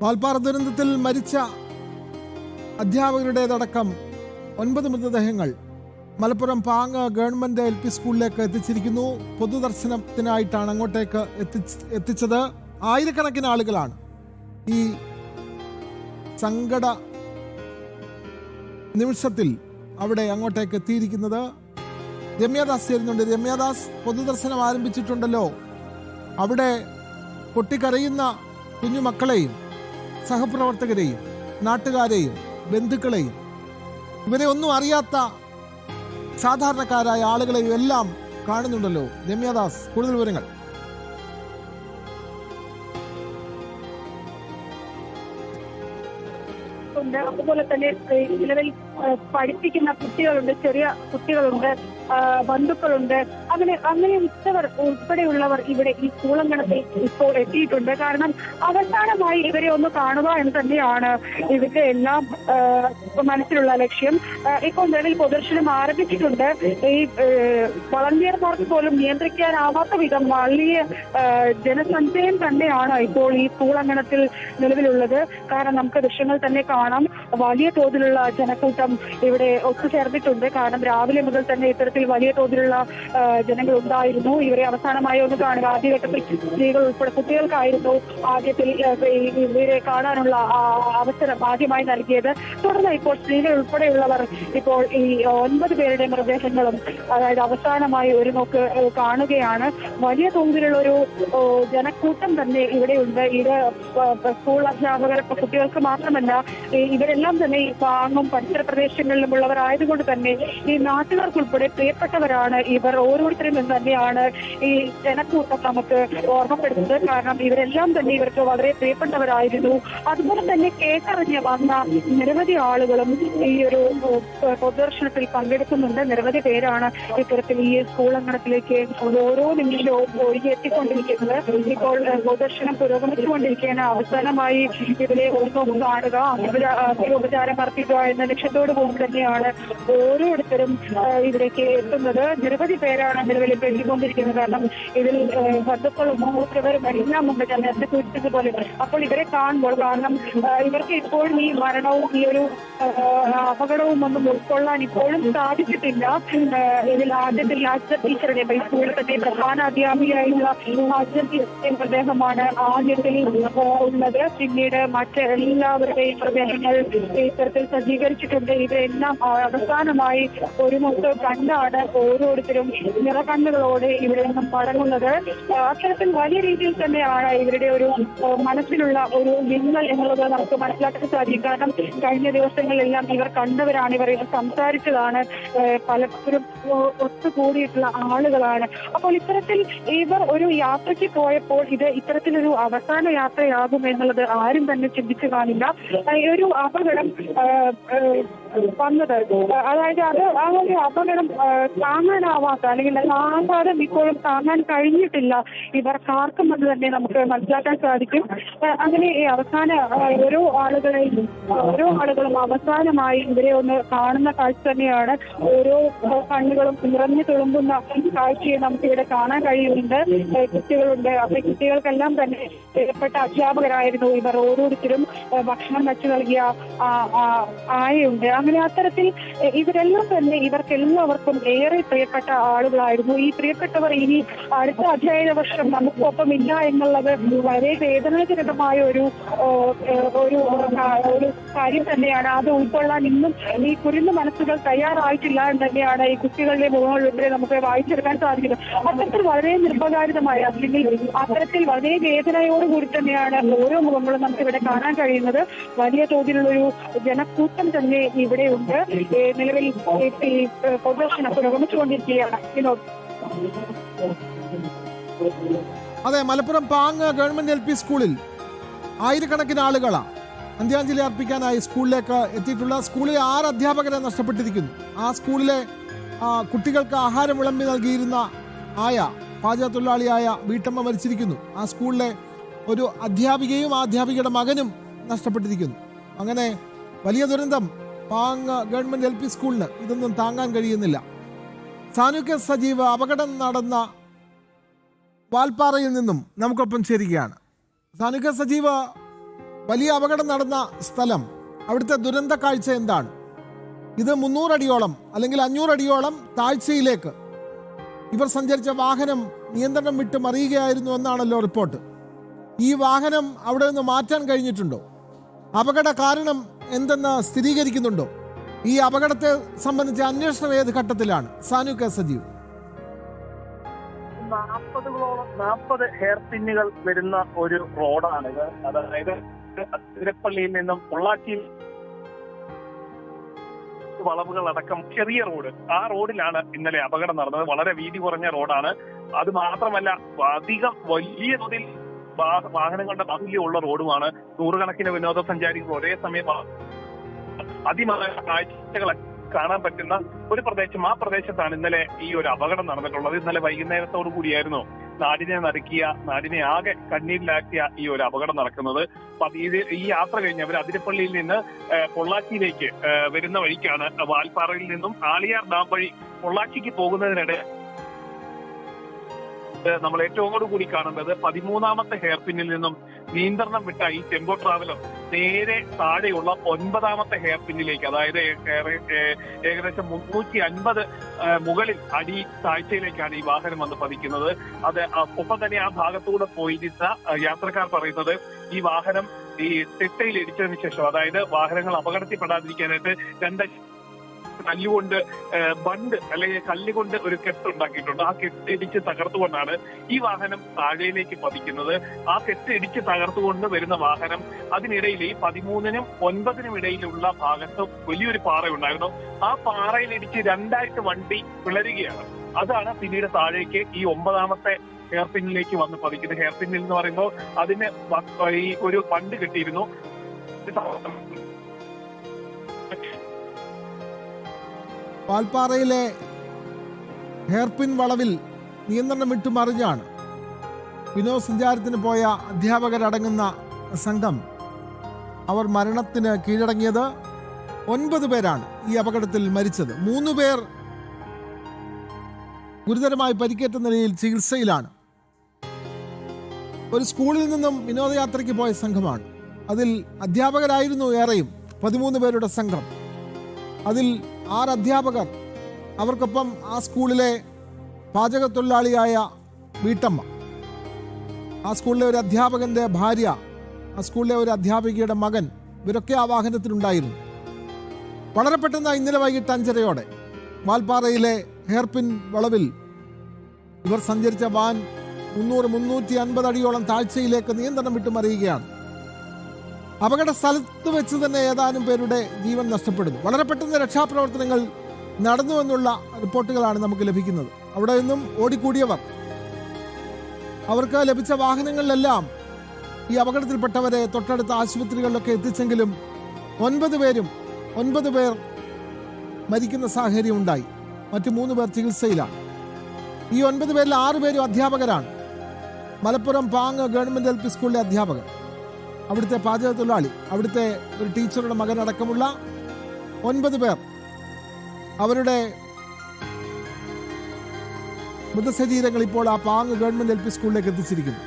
വാൽപ്പാറ ദുരന്തത്തിൽ മരിച്ച അധ്യാപകരുടേതടക്കം 9 മൃതദേഹങ്ങൾ മലപ്പുറം പാങ്ങ് ഗവൺമെന്റ് LP സ്കൂളിലേക്ക് എത്തിച്ചിരിക്കുന്നു. പൊതുദർശനത്തിനായിട്ടാണ് അങ്ങോട്ടേക്ക് എത്തിച്ചത്. ആയിരക്കണക്കിന് ആളുകളാണ് ഈ സങ്കട നിമിഷത്തിൽ അവിടെ അങ്ങോട്ടേക്ക് എത്തിയിരിക്കുന്നത്. രമ്യാദാസ് ചേരുന്നുണ്ട്. രമ്യാദാസ്, പൊതുദർശനം ആരംഭിച്ചിട്ടുണ്ടല്ലോ. അവിടെ പൊട്ടിക്കരയുന്ന കുഞ്ഞുമക്കളെയും സഹപ്രവർത്തകരെയും നാട്ടുകാരെയും ബന്ധുക്കളെയും ഇവരെ ഒന്നും അറിയാത്ത സാധാരണക്കാരായ ആളുകളെയും എല്ലാം കാണുന്നുണ്ടല്ലോ. രമ്യാദാസ്, കൂടുതൽ വിവരങ്ങൾ. അതുപോലെ തന്നെ നിലവിൽ പഠിപ്പിക്കുന്ന കുട്ടികളുണ്ട്, ചെറിയ കുട്ടികളുണ്ട്, ബന്ധുക്കളുണ്ട്. അങ്ങനെ ഉച്ചവർ ഉൾപ്പെടെയുള്ളവർ ഇവിടെ ഈ സ്കൂളങ്കണത്തിൽ ഇപ്പോൾ എത്തിയിട്ടുണ്ട്. കാരണം അവസാനമായി ഇവരെ ഒന്ന് കാണുക എന്ന് തന്നെയാണ് ഇവരുടെ എല്ലാം മനസ്സിലുള്ള ലക്ഷ്യം. ഇപ്പോൾ നിലവിൽ പൊതുദർശനം ആരംഭിച്ചിട്ടുണ്ട്. ഈ വളണ്ടിയർമാർക്ക് പോലും നിയന്ത്രിക്കാനാവാത്ത വിധം വലിയ ജനസഞ്ചയം തന്നെയാണ് ഇപ്പോൾ ഈ സ്കൂളങ്കണത്തിൽ നിലവിലുള്ളത്. കാരണം നമുക്ക് ദൃശ്യങ്ങൾ തന്നെ കാണാം, വലിയ തോതിലുള്ള ജനക്കൂട്ടം ഇവിടെ ഒത്തുചേർന്നിട്ടുണ്ട്. കാരണം രാവിലെ മുതൽ തന്നെ ഇത്തരത്തിൽ വലിയ തോതിലുള്ള ജനങ്ങൾ ഉണ്ടായിരുന്നു. ഇവരെ അവസാനമായി ഒന്ന് കാണുക. ആദ്യഘട്ടത്തിൽ സ്ത്രീകൾ ഉൾപ്പെടെ കുട്ടികൾക്കായിരുന്നു ആദ്യത്തിൽ ഇവരെ കാണാനുള്ള അവസരം ആദ്യമായി നൽകിയത്. തുടർന്ന് ഇപ്പോൾ സ്ത്രീകൾ ഉൾപ്പെടെയുള്ളവർ ഇപ്പോൾ ഈ 9 പേരുടെ മൃതദേഹങ്ങളും അതായത് അവസാനമായി ഒരു നോക്ക് കാണുകയാണ്. വലിയ തോതിലുള്ള ഒരു ജനക്കൂട്ടം തന്നെ ഇവിടെയുണ്ട്. ഇത് സ്കൂൾ അധ്യാപകർ കുട്ടികൾക്ക് മാത്രമല്ല, ഇവരെല്ലാം തന്നെ ഈ പാങ്ങും പരിസര പ്രദേശങ്ങളിലുമുള്ളവരായതുകൊണ്ട് തന്നെ ഈ നാട്ടുകാർക്കുൾപ്പെടെ പ്രിയപ്പെട്ടവരാണ് ഇവർ ഓരോരുത്തരും എന്ന് തന്നെയാണ് ഈ ജനക്കൂട്ടം നമുക്ക് ഓർമ്മപ്പെടുത്തുന്നത്. കാരണം ഇവരെല്ലാം തന്നെ ഇവർക്ക് വളരെ പ്രിയപ്പെട്ടവരായിരുന്നു. അതുപോലെ തന്നെ കേട്ടറിഞ്ഞ് വന്ന നിരവധി ആളുകളും ഈ ഒരു പൊതുദർശനത്തിൽ പങ്കെടുക്കുന്നുണ്ട്. നിരവധി പേരാണ് ഇത്തരത്തിൽ ഈ സ്കൂൾ അങ്കണത്തിലേക്ക് ഓരോ നിമിഷവും ഒഴുകിയെത്തിക്കൊണ്ടിരിക്കുന്നത്. ഇപ്പോൾ പൊതുദർശനം പുരോഗമിച്ചുകൊണ്ടിരിക്കുകയാണ്. അവസാനമായി ഇവരെ ഒന്ന് കാണുക, ഉപചാരം അർപ്പിക്കുക എന്ന ലക്ഷ്യത്തോടു കൂടി തന്നെയാണ് ഓരോരുത്തരും ഇവിടേക്ക് എത്തുന്നത്. നിരവധി പേരാണ് നിലവിൽ എത്തിക്കൊണ്ടിരിക്കുന്നത്. കാരണം ഇതിൽ ബന്ധുക്കളും മൂത്തവരും എല്ലാം ഉണ്ട്, ഞാൻ നേരത്തെ സൂചിപ്പിച്ചതുപോലെ. അപ്പോൾ ഇവരെ കാണുമ്പോൾ, കാരണം ഇവർക്ക് ഇപ്പോഴും ഈ മരണവും ഈ ഒരു അപകടവും ഒന്നും ഉൾക്കൊള്ളാൻ ഇപ്പോഴും സാധിച്ചിട്ടില്ല. ഇതിൽ ആദ്യത്തിൽ ആദ്യ ടീച്ചറുടെ ഈ സ്കൂളിൽ തന്നെ പ്രധാന അധ്യാപികയായിട്ടുള്ള ആദ്യ ടീച്ചറുടെ മൃതദേഹമാണ് ആദ്യത്തിൽ ഉള്ളത്. പിന്നീട് മറ്റെല്ലാവരുടെയും മൃതദേഹങ്ങൾ ഇത്തരത്തിൽ സജ്ജീകരിച്ചിട്ടുണ്ട്. ഇവരെല്ലാം അവസാനമായി ഒരു മുഖത്ത് കണ്ടാണ് ഓരോരുത്തരും നിറകണ്ണുകളോടെ ഇവിടെ നിന്നും മടങ്ങുന്നത്. അത്തരത്തിൽ വലിയ രീതിയിൽ തന്നെയാണ് ഇവരുടെ ഒരു മനസ്സിലുള്ള ഒരു വിങ്ങൽ എന്നുള്ളത് നമുക്ക് മനസ്സിലാക്കാൻ സാധിക്കും. കാരണം കഴിഞ്ഞ ദിവസങ്ങളിലെല്ലാം ഇവർ കണ്ടവരാണ്, ഇവർ സംസാരിച്ചതാണ്, പലപ്പോഴും ഒത്തുകൂടിയിട്ടുള്ള ആളുകളാണ്. അപ്പോൾ ഇത്തരത്തിൽ ഇവർ ഒരു യാത്രയ്ക്ക് പോയപ്പോൾ ഇത് ഇത്തരത്തിലൊരു അവസാന യാത്രയാകും എന്നുള്ളത് ആരും തന്നെ ചിന്തിച്ചു കാണില്ല. ഒരു അപകടം വന്നത്, അതായത് ആ ഒരു അപകടം താങ്ങാനാവാത്ത അല്ലെങ്കിൽ ആഘാതം ഇപ്പോഴും താങ്ങാൻ കഴിഞ്ഞിട്ടില്ല ഇവർക്കാർക്കും എന്ന് തന്നെ നമുക്ക് മനസ്സിലാക്കാൻ സാധിക്കും. അങ്ങനെ അവസാന ഓരോ ആളുകളും അവസാനമായി ഇവരെ ഒന്ന് കാണുന്ന കാഴ്ച തന്നെയാണ്. ഓരോ കണ്ണുകളും നിറഞ്ഞു തുളുമ്പുന്ന കാഴ്ചയെ നമുക്ക് ഇവിടെ കാണാൻ കഴിയുന്നുണ്ട്. കുട്ടികളുണ്ട്, അപ്പൊ കുട്ടികൾക്കെല്ലാം തന്നെ പ്രിയപ്പെട്ട അധ്യാപകരായിരുന്നു ഇവർ ഓരോരുത്തരും. ഭക്ഷണം വെച്ചു നൽകിയ ആയുണ്ട്. അങ്ങനെ അത്തരത്തിൽ ഇവരെല്ലാം തന്നെ ഇവർക്കെല്ലാവർക്കും ഏറെ പ്രിയപ്പെട്ട ആളുകളായിരുന്നു. ഈ പ്രിയപ്പെട്ടവർ ഇനി അടുത്ത അധ്യയന വർഷം നമുക്കൊപ്പം ഇല്ല എന്നുള്ളത് വളരെ വേദനാജനകമായ ഒരു കാര്യം തന്നെയാണ്. അത് ഉൾക്കൊള്ളാൻ ഇന്നും ഈ കുരുന്ന മനസ്സുകൾ തയ്യാറായിട്ടില്ല എന്ന് തന്നെയാണ് ഈ കുട്ടികളുടെ മുഖങ്ങളിലൂടെ നമുക്ക് വായിച്ചെടുക്കാൻ സാധിക്കുന്നത്. അത്തരത്തിൽ വളരെ നിർഭകാരിതമായ അല്ലെങ്കിൽ അത്തരത്തിൽ വളരെ വേദനയോടുകൂടി തന്നെയാണ് ഓരോ മുഖങ്ങളും നമുക്ക് ഇവിടെ കാണാൻ കഴിയുന്നത്. വലിയ തോതിലുള്ളൊരു ജനക്കൂട്ടം തന്നെ ഇവിടെയുണ്ട്. നിലവിൽ ഈ പൊതുദർശനം പുരോഗമിച്ചുകൊണ്ടിരിക്കുകയാണ്. അതെ, മലപ്പുറം പാങ്ങ് ഗവൺമെന്റ് LP സ്കൂളിൽ ആയിരക്കണക്കിന് ആളുകളാണ് അന്ത്യാഞ്ജലി അർപ്പിക്കാനായി സ്കൂളിലേക്ക് എത്തിയിട്ടുള്ള. സ്കൂളിലെ 6 അധ്യാപകരെ നഷ്ടപ്പെട്ടിരിക്കുന്നു. ആ സ്കൂളിലെ കുട്ടികൾക്ക് ആഹാരം വിളമ്പി നൽകിയിരുന്ന പാചക തൊഴിലാളിയായ വീട്ടമ്മ മരിച്ചിരിക്കുന്നു. ആ സ്കൂളിലെ ഒരു അധ്യാപികയും ആ അധ്യാപികയുടെ മകനും നഷ്ടപ്പെട്ടിരിക്കുന്നു. അങ്ങനെ വലിയ ദുരന്തം പാങ്ങ് ഗവൺമെന്റ് LP സ്കൂളിന് ഇതൊന്നും താങ്ങാൻ കഴിയുന്നില്ല. സാനുക്യ സജീവ അപകടം നടന്ന വാൽപ്പാറയിൽ നിന്നും നമുക്കൊപ്പം ചേരുകയാണ്. സാനുക്യ സജീവ, വലിയ അപകടം നടന്ന സ്ഥലം, അവിടുത്തെ ദുരന്ത കാഴ്ച എന്താണ്? ഇത് 300 അടിയോളം അല്ലെങ്കിൽ 500 അടിയോളം താഴ്ചയിലേക്ക് ഇവർ സഞ്ചരിച്ച വാഹനം നിയന്ത്രണം വിട്ട് മറിയുകയായിരുന്നു എന്നാണല്ലോ റിപ്പോർട്ട്. ഈ വാഹനം അവിടെ നിന്ന് മാറ്റാൻ കഴിഞ്ഞിട്ടുണ്ടോ? അപകട കാരണം എന്തെന്ന് സ്ഥിരീകരിക്കുന്നുണ്ടോ? ഈ അപകടത്തെ സംബന്ധിച്ച അന്വേഷണം ഏത് ഘട്ടത്തിലാണ്? സാനു കെ സജീവ്. 40 ഹെയർ പിന്നുകൾ വരുന്ന ഒരു റോഡാണിത്. അതായത് അതിരപ്പള്ളിയിൽ നിന്നും പൊള്ളാച്ചിയിൽ വളവുകളടക്കം ചെറിയ റോഡ്, ആ റോഡിലാണ് ഇന്നലെ അപകടം നടന്നത്. വളരെ വീതി കുറഞ്ഞ റോഡാണ്. അത് മാത്രമല്ല അധികം വലിയ തോതിൽ വാഹനങ്ങളുടെ ബാഹുല്യമുള്ള റോഡുമാണ്. നൂറുകണക്കിന് വിനോദസഞ്ചാരികൾ ഒരേ സമയം അതിമനോഹര കാഴ്ചകൾ കാണാൻ പറ്റുന്ന ഒരു പ്രദേശം. ആ പ്രദേശത്താണ് ഇന്നലെ ഈ ഒരു അപകടം നടന്നിട്ടുള്ളത്. ഇന്നലെ വൈകുന്നേരത്തോടു കൂടിയായിരുന്നു നാടിനെ നടുക്കിയ, നാടിനെ ആകെ കണ്ണീരിലാക്കിയ ഈ ഒരു അപകടം നടക്കുന്നത്. ഈ യാത്ര കഴിഞ്ഞ് അവർ അതിരപ്പള്ളിയിൽ നിന്ന് പൊള്ളാച്ചിയിലേക്ക് വരുന്ന വഴിക്കാണ് വാൽപ്പാറയിൽ നിന്നും ആളിയാർ ഡാം വഴി പൊള്ളാച്ചിക്ക് പോകുന്നതിനിടെ നമ്മൾ ഏറ്റവും കൂടി കാണേണ്ടത് 13ാമത്തെ ഹെയർ പിന്നിൽ നിന്നും നിയന്ത്രണം വിട്ട ഈ ടെമ്പോ ട്രാവലർ നേരെ താഴെയുള്ള 9ാമത്തെ ഹെയർ പിന്നിലേക്ക്, അതായത് ഏകദേശം 350 മുകളിൽ അടി താഴ്ചയിലേക്കാണ് ഈ വാഹനം വന്ന് പതിക്കുന്നത്. അത് ഒപ്പം തന്നെ ആ ഭാഗത്തൂടെ പോയിരുന്ന യാത്രക്കാർ പറയുന്നത് ഈ വാഹനം ഈ തിട്ടയിൽ ഇടിച്ചതിന് ശേഷം, അതായത് വാഹനങ്ങൾ അപകടത്തിൽപ്പെടാതിരിക്കാനായിട്ട് 2 കല്ലുകൊണ്ട് ബണ്ട് അല്ലെങ്കിൽ കല്ലുകൊണ്ട് ഒരു കെട്ടുണ്ടാക്കിയിട്ടുണ്ട്. ആ കെട്ട് ഇടിച്ച് തകർത്തുകൊണ്ടാണ് ഈ വാഹനം താഴേലേക്ക് പതിക്കുന്നത്. ആ കെട്ട് ഇടിച്ച് തകർത്തുകൊണ്ട് വരുന്ന വാഹനം അതിനിടയിൽ ഈ 13നും 9നും ഇടയിലുള്ള ഭാഗത്ത് വലിയൊരു പാറ ഉണ്ടായിരുന്നു. ആ പാറയിൽ ഇടിച്ച് 2ആയിട്ട് വണ്ടി പിളരുകയാണ്. അതാണ് പിന്നീട് താഴേക്ക് ഈ 9ാമത്തെ ഹെയർ പിന്നിലേക്ക് വന്ന് പതിക്കുന്നത്. ഹെയർ പിന്നിൽ എന്ന് പറയുമ്പോൾ അതിന് ഈ ഒരു ബണ്ട് കിട്ടിയിരുന്നു. വാൽപ്പാറയിലെ ഹെയർപിൻ വളവിൽ നിയന്ത്രണം വിട്ടു മറിഞ്ഞാണ് വിനോദസഞ്ചാരത്തിന് പോയ അധ്യാപകരടങ്ങുന്ന സംഘം അവർ മരണത്തിന് കീഴടങ്ങിയത്. 9 പേരാണ് ഈ അപകടത്തിൽ മരിച്ചത്. 3 പേർ ഗുരുതരമായി പരിക്കേറ്റ നിലയിൽ ചികിത്സയിലാണ്. ഒരു സ്കൂളിൽ നിന്നും വിനോദയാത്രയ്ക്ക് പോയ സംഘമാണ്. അതിൽ അധ്യാപകരായിരുന്നു ഏറെയും, 13 പേരുടെ സംഘം. അതിൽ 6 അധ്യാപകർ, അവർക്കൊപ്പം ആ സ്കൂളിലെ പാചകത്തൊഴിലാളിയായ വീട്ടമ്മ, ആ സ്കൂളിലെ ഒരു അധ്യാപകന്റെ ഭാര്യ, ആ സ്കൂളിലെ ഒരു അധ്യാപികയുടെ മകൻ, ഇവരൊക്കെ ആ വാഹനത്തിലുണ്ടായിരുന്നു. വളരെ പെട്ടെന്ന് ഇന്നലെ വൈകിട്ട് 5:30 വാൽപ്പാറയിലെ ഹെയർപിൻ വളവിൽ ഇവർ സഞ്ചരിച്ച വാൻ 300-350 അടിയോളം താഴ്ചയിലേക്ക് നിയന്ത്രണം വിട്ടു മറിയുകയാണ്. അപകട സ്ഥലത്ത് വെച്ച് തന്നെ ഏതാനും പേരുടെ ജീവൻ നഷ്ടപ്പെടുന്നു. വളരെ പെട്ടെന്ന് രക്ഷാപ്രവർത്തനങ്ങൾ നടന്നുവെന്നുള്ള റിപ്പോർട്ടുകളാണ് നമുക്ക് ലഭിക്കുന്നത്. അവിടെ നിന്നും ഓടിക്കൂടിയവർ, അവർക്ക് ലഭിച്ച വാഹനങ്ങളിലെല്ലാം ഈ അപകടത്തിൽപ്പെട്ടവരെ തൊട്ടടുത്ത ആശുപത്രികളിലൊക്കെ എത്തിച്ചെങ്കിലും 9 പേർ മരിക്കുന്ന സാഹചര്യം ഉണ്ടായി. മറ്റു 3 പേർ ചികിത്സയിലാണ്. ഈ 9 പേരിൽ 6 പേരും അധ്യാപകരാണ്. മലപ്പുറം പാങ് ഗവൺമെന്റ് LP സ്കൂളിലെ അധ്യാപകർ, അവിടുത്തെ പാചകത്തൊഴിലാളി, അവിടുത്തെ ഒരു ടീച്ചറുടെ മകനടക്കമുള്ള 9 പേർ. അവരുടെ മൃതശരീരങ്ങൾ ഇപ്പോൾ ആ പാങ് ഗവൺമെന്റ് LP സ്കൂളിലേക്ക് എത്തിച്ചിരിക്കുന്നു.